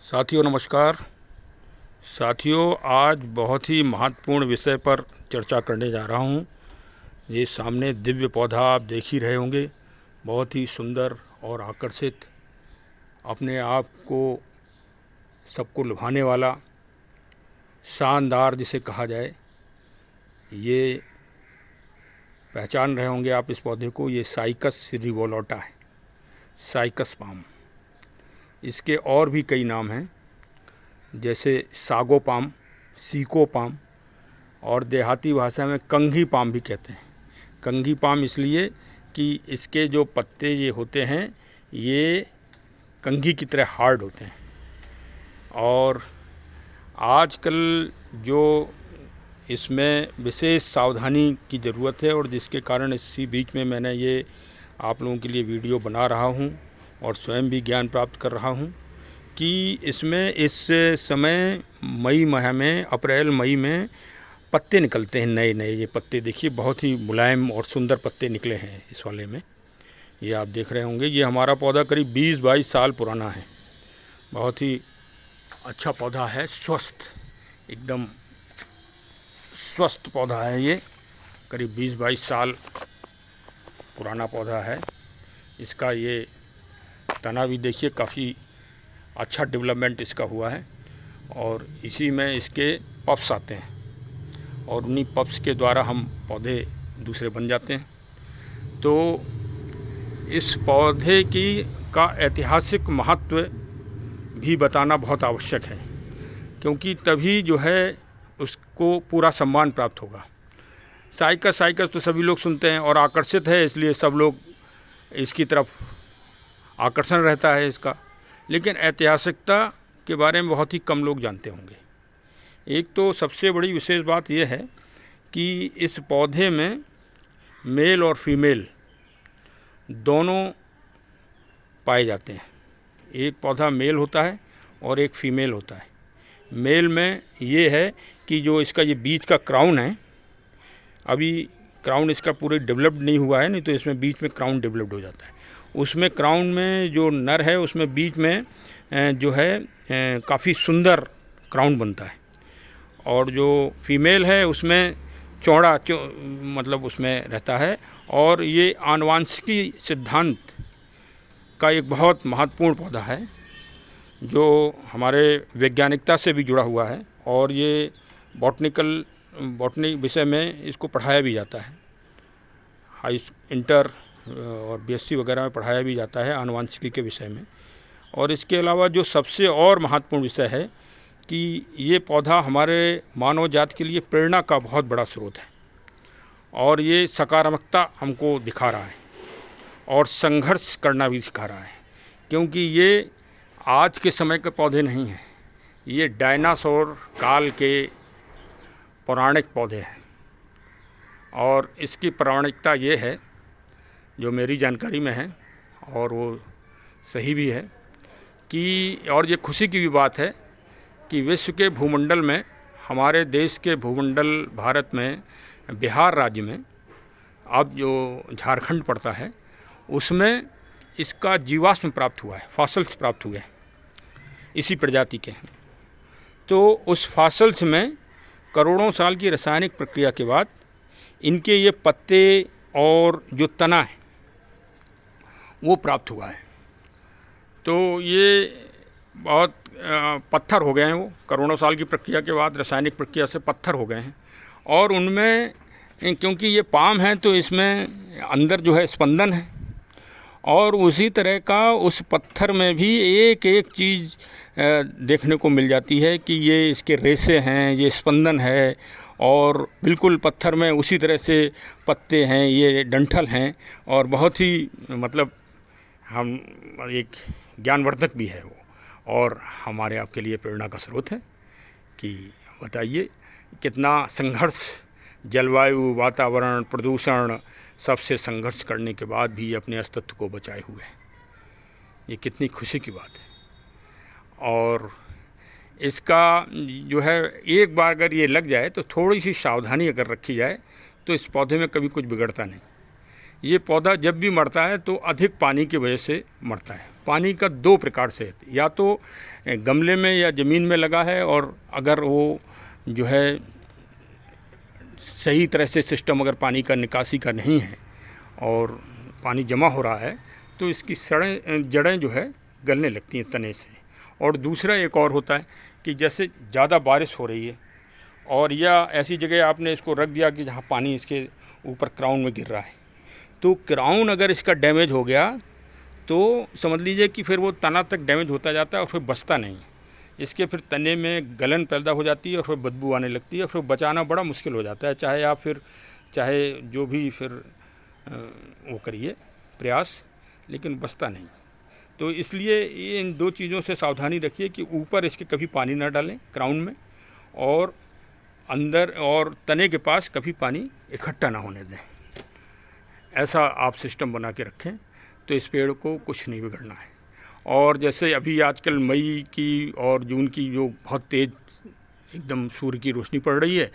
साथियों नमस्कार। साथियों, आज बहुत ही महत्वपूर्ण विषय पर चर्चा करने जा रहा हूँ। ये सामने दिव्य पौधा आप देख ही रहे होंगे, बहुत ही सुंदर और आकर्षित, अपने आप को सबको लुभाने वाला, शानदार जिसे कहा जाए। ये पहचान रहे होंगे आप इस पौधे को। ये साइकस रिवोलोटा है, साइकस पाम। इसके और भी कई नाम हैं, जैसे सागो पाम, सीको पाम, और देहाती भाषा में कंघी पाम भी कहते हैं। कंघी पाम इसलिए कि इसके जो पत्ते ये होते हैं ये कंघी की तरह हार्ड होते हैं। और आजकल जो इसमें विशेष सावधानी की ज़रूरत है, और जिसके कारण इसी बीच में मैंने ये आप लोगों के लिए वीडियो बना रहा हूँ और स्वयं भी ज्ञान प्राप्त कर रहा हूँ कि इसमें इस समय मई माह में, अप्रैल मई में पत्ते निकलते हैं नए नए। ये पत्ते देखिए, बहुत ही मुलायम और सुंदर पत्ते निकले हैं इस वाले में। ये आप देख रहे होंगे। ये हमारा पौधा करीब 20-22 साल पुराना है। बहुत ही अच्छा पौधा है, स्वस्थ, एकदम स्वस्थ पौधा है। ये करीब 20-22 साल पुराना पौधा है। इसका ये तना भी देखिए, काफ़ी अच्छा डेवलपमेंट इसका हुआ है। और इसी में इसके पफ्स आते हैं और उन्हीं पफ्स के द्वारा हम पौधे दूसरे बन जाते हैं। तो इस पौधे का ऐतिहासिक महत्व भी बताना बहुत आवश्यक है, क्योंकि तभी जो है उसको पूरा सम्मान प्राप्त होगा। साइकस तो सभी लोग सुनते हैं और आकर्षित है, इसलिए सब लोग इसकी तरफ आकर्षण रहता है इसका। लेकिन ऐतिहासिकता के बारे में बहुत ही कम लोग जानते होंगे। एक तो सबसे बड़ी विशेष बात यह है कि इस पौधे में मेल और फीमेल दोनों पाए जाते हैं। एक पौधा मेल होता है और एक फीमेल होता है। मेल में ये है कि जो इसका ये बीच का क्राउन है, अभी क्राउन इसका पूरे डेवलप्ड नहीं हुआ है, नहीं तो इसमें बीच में क्राउन डेवलप्ड हो जाता है। उसमें क्राउन में जो नर है उसमें बीच में जो है काफ़ी सुंदर क्राउन बनता है, और जो फीमेल है उसमें चौड़ा मतलब उसमें रहता है। और ये आनुवांशिकी सिद्धांत का एक बहुत महत्वपूर्ण पौधा है जो हमारे वैज्ञानिकता से भी जुड़ा हुआ है, और ये बॉटनी विषय में इसको पढ़ाया भी जाता है। इंटर और बीएससी वगैरह में पढ़ाया भी जाता है आनुवांशिकी के विषय में। और इसके अलावा जो सबसे और महत्वपूर्ण विषय है कि ये पौधा हमारे मानव जाति के लिए प्रेरणा का बहुत बड़ा स्रोत है, और ये सकारात्मकता हमको दिखा रहा है और संघर्ष करना भी सिखा रहा है। क्योंकि ये आज के समय के पौधे नहीं हैं, ये डायनासोर काल के पौराणिक पौधे हैं। और इसकी पौराणिकता ये है, जो मेरी जानकारी में है और वो सही भी है, कि और ये खुशी की भी बात है कि विश्व के भूमंडल में, हमारे देश के भूमंडल भारत में, बिहार राज्य में, अब जो झारखंड पड़ता है, उसमें इसका जीवाश्म प्राप्त हुआ है, फॉसिल्स प्राप्त हुए हैं इसी प्रजाति के। तो उस फॉसिल्स में करोड़ों साल की रासायनिक प्रक्रिया के बाद इनके ये पत्ते और जो तना है वो प्राप्त हुआ है। तो ये बहुत पत्थर हो गए हैं, वो करोड़ों साल की प्रक्रिया के बाद रासायनिक प्रक्रिया से पत्थर हो गए हैं। और उनमें क्योंकि ये पाम है तो इसमें अंदर जो है स्पंदन है, और उसी तरह का उस पत्थर में भी एक एक चीज़ देखने को मिल जाती है कि ये इसके रेशे हैं, ये स्पंदन है, और बिल्कुल पत्थर में उसी तरह से पत्ते हैं, ये डंठल हैं, और बहुत ही मतलब हम एक ज्ञानवर्धक भी है वो, और हमारे आपके लिए प्रेरणा का स्रोत है कि बताइए कितना संघर्ष, जलवायु, वातावरण, प्रदूषण, सबसे संघर्ष करने के बाद भी अपने अस्तित्व को बचाए हुए हैं। ये कितनी खुशी की बात है। और इसका जो है, एक बार अगर ये लग जाए तो थोड़ी सी सावधानी अगर रखी जाए तो इस पौधे में कभी कुछ बिगड़ता नहीं। ये पौधा जब भी मरता है तो अधिक पानी की वजह से मरता है। पानी का दो प्रकार से, या तो गमले में या ज़मीन में लगा है, और अगर वो जो है सही तरह से सिस्टम अगर पानी का निकासी का नहीं है और पानी जमा हो रहा है तो इसकी जड़ें जो है गलने लगती हैं तने से। और दूसरा एक और होता है कि जैसे ज़्यादा बारिश हो रही है और या ऐसी जगह आपने इसको रख दिया कि जहाँ पानी इसके ऊपर क्राउन में गिर रहा है, तो क्राउन अगर इसका डैमेज हो गया तो समझ लीजिए कि फिर वो तना तक डैमेज होता जाता है और फिर बचता नहीं। इसके फिर तने में गलन पैदा हो जाती है और फिर बदबू आने लगती है, फिर बचाना बड़ा मुश्किल हो जाता है, चाहे आप चाहे जो भी फिर वो करिए प्रयास, लेकिन बचता नहीं। तो इसलिए ये इन दो चीज़ों से सावधानी रखिए कि ऊपर इसके कभी पानी ना डालें क्राउन में, और अंदर और तने के पास कभी पानी इकट्ठा ना होने दें। ऐसा आप सिस्टम बना के रखें तो इस पेड़ को कुछ नहीं बिगड़ना है। और जैसे अभी आजकल मई की और जून की जो बहुत तेज़ एकदम सूर्य की रोशनी पड़ रही है,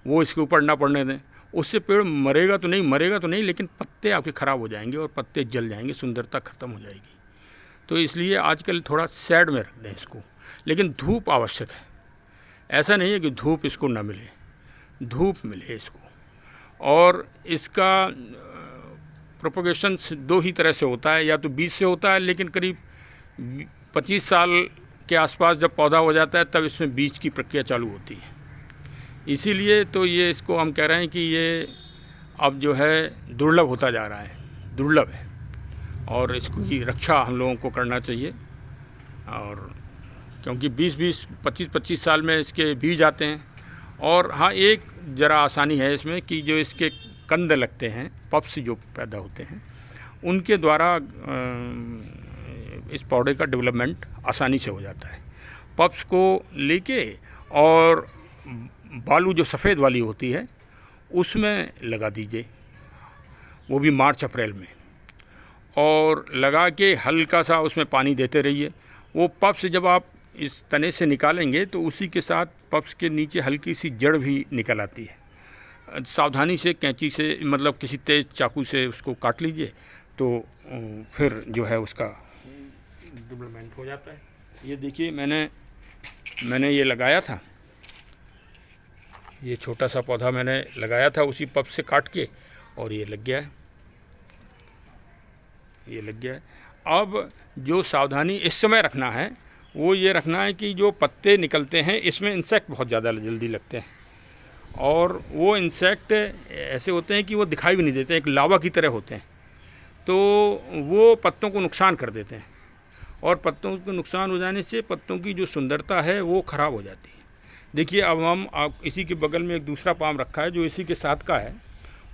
वो इसके ऊपर ना पड़ने दें। उससे पेड़ मरेगा तो नहीं, लेकिन पत्ते आपके ख़राब हो जाएंगे और पत्ते जल जाएंगे, सुंदरता ख़त्म हो जाएगी। तो इसलिए आजकल थोड़ा साइड में रख दें इसको, लेकिन धूप आवश्यक है। ऐसा नहीं है कि धूप इसको ना मिले, धूप मिले इसको। और इसका प्रोपगेशन दो ही तरह से होता है, या तो बीज से होता है, लेकिन करीब 25 साल के आसपास जब पौधा हो जाता है तब इसमें बीज की प्रक्रिया चालू होती है। इसीलिए तो ये इसको हम कह रहे हैं कि ये अब जो है दुर्लभ होता जा रहा है, दुर्लभ है, और इसकी रक्षा हम लोगों को करना चाहिए। और क्योंकि 25 साल में इसके बीज आते हैं। और हाँ, एक ज़रा आसानी है इसमें कि जो इसके कंद लगते हैं, पप्स जो पैदा होते हैं, उनके द्वारा इस पौधे का डेवलपमेंट आसानी से हो जाता है। पप्स को लेके और बालू जो सफ़ेद वाली होती है उसमें लगा दीजिए, वो भी मार्च अप्रैल में, और लगा के हल्का सा उसमें पानी देते रहिए। वो पप्स जब आप इस तने से निकालेंगे तो उसी के साथ पप्स के नीचे हल्की सी जड़ भी निकल आती है। सावधानी से कैंची से, मतलब किसी तेज़ चाकू से उसको काट लीजिए तो फिर जो है उसका डेवलपमेंट हो जाता है। ये देखिए, मैंने ये लगाया था, ये छोटा सा पौधा मैंने लगाया था उसी पप से काट के, और ये लग गया है, ये लग गया है। अब जो सावधानी इस समय रखना है वो ये रखना है कि जो पत्ते निकलते हैं इसमें इंसेक्ट बहुत ज़्यादा जल्दी लगते हैं, और वो इंसेक्ट ऐसे होते हैं कि वो दिखाई भी नहीं देते, एक लावा की तरह होते हैं, तो वो पत्तों को नुकसान कर देते हैं, और पत्तों को नुकसान हो जाने से पत्तों की जो सुंदरता है वो ख़राब हो जाती है। देखिए, अब हम इसी के बगल में एक दूसरा पाम रखा है जो इसी के साथ का है,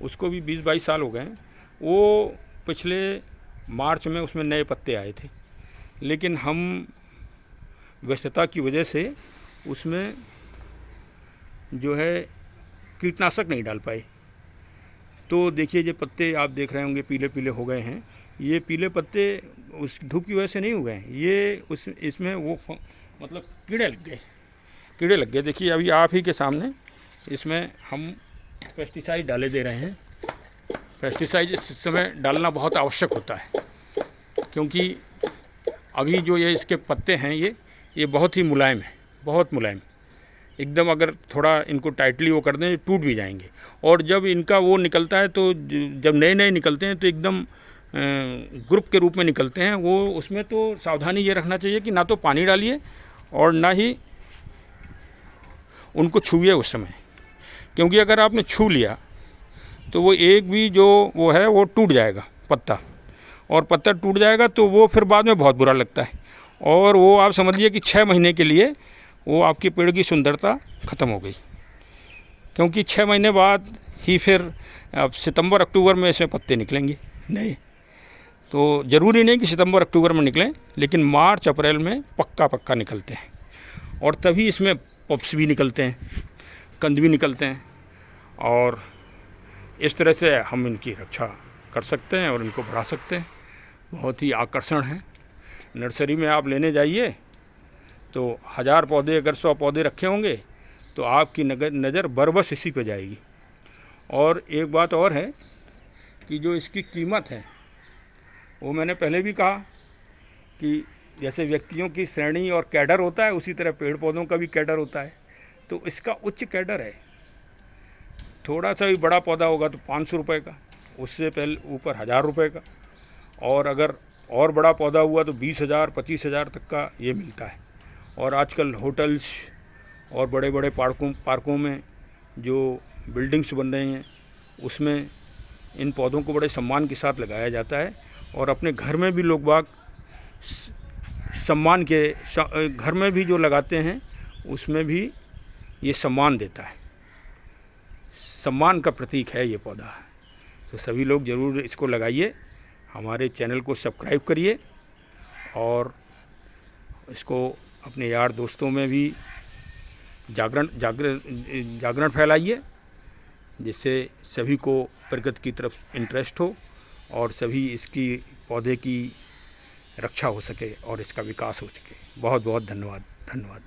उसको भी 20-22 साल हो गए हैं। वो पिछले मार्च में उसमें नए पत्ते आए थे, लेकिन हम व्यस्तता की वजह से उसमें जो है कीटनाशक नहीं डाल पाए। तो देखिए, ये पत्ते आप देख रहे होंगे पीले पीले हो गए हैं। ये पीले पत्ते उस धूप की वजह से नहीं हो गए हैं, ये इसमें वो मतलब कीड़े लग गए। देखिए, अभी आप ही के सामने इसमें हम पेस्टिसाइड डाले दे रहे हैं। पेस्टिसाइड इस समय डालना बहुत आवश्यक होता है, क्योंकि अभी जो ये इसके पत्ते हैं ये बहुत ही मुलायम है, बहुत मुलायम एकदम। अगर थोड़ा इनको टाइटली वो कर दें टूट भी जाएंगे। और जब इनका वो निकलता है तो जब नए निकलते हैं तो एकदम ग्रुप के रूप में निकलते हैं वो। उसमें तो सावधानी ये रखना चाहिए कि ना तो पानी डालिए और ना ही उनको छूइए उस समय, क्योंकि अगर आपने छू लिया तो वो एक भी जो वो है वो टूट जाएगा पत्ता, और पत्ता टूट जाएगा तो वो फिर बाद में बहुत बुरा लगता है, और वो आप समझिए कि 6 महीने के लिए वो आपके पेड़ की सुंदरता ख़त्म हो गई। क्योंकि 6 महीने बाद ही फिर अब सितंबर अक्टूबर में इसमें पत्ते निकलेंगे नहीं, तो ज़रूरी नहीं कि सितंबर अक्टूबर में निकलें, लेकिन मार्च अप्रैल में पक्का निकलते हैं, और तभी इसमें पप्स भी निकलते हैं, कंद भी निकलते हैं। और इस तरह से हम इनकी रक्षा कर सकते हैं और इनको बढ़ा सकते हैं। बहुत ही आकर्षण है। नर्सरी में आप लेने जाइए तो 1000 पौधे अगर 100 पौधे रखे होंगे तो आपकी नज़र बरबस इसी पे जाएगी। और एक बात और है कि जो इसकी कीमत है वो मैंने पहले भी कहा कि जैसे व्यक्तियों की श्रेणी और कैडर होता है, उसी तरह पेड़ पौधों का भी कैडर होता है। तो इसका उच्च कैडर है। थोड़ा सा भी बड़ा पौधा होगा तो 500 रुपये का, उससे पहले ऊपर 1000 रुपये का, और अगर और बड़ा पौधा हुआ तो 20,000 25,000 तक का ये मिलता है। और आजकल होटल्स और बड़े बड़े पार्कों में जो बिल्डिंग्स बन रहे हैं उसमें इन पौधों को बड़े सम्मान के साथ लगाया जाता है। और अपने घर में भी लोग बाग सम्मान के घर में भी जो लगाते हैं उसमें भी ये सम्मान देता है, सम्मान का प्रतीक है ये पौधा। तो सभी लोग ज़रूर इसको लगाइए, हमारे चैनल को सब्सक्राइब करिए और इसको अपने यार दोस्तों में भी जागरण फैलाइए, जिससे सभी को प्रकृति की तरफ इंटरेस्ट हो और सभी इसकी पौधे की रक्षा हो सके और इसका विकास हो सके। बहुत बहुत धन्यवाद।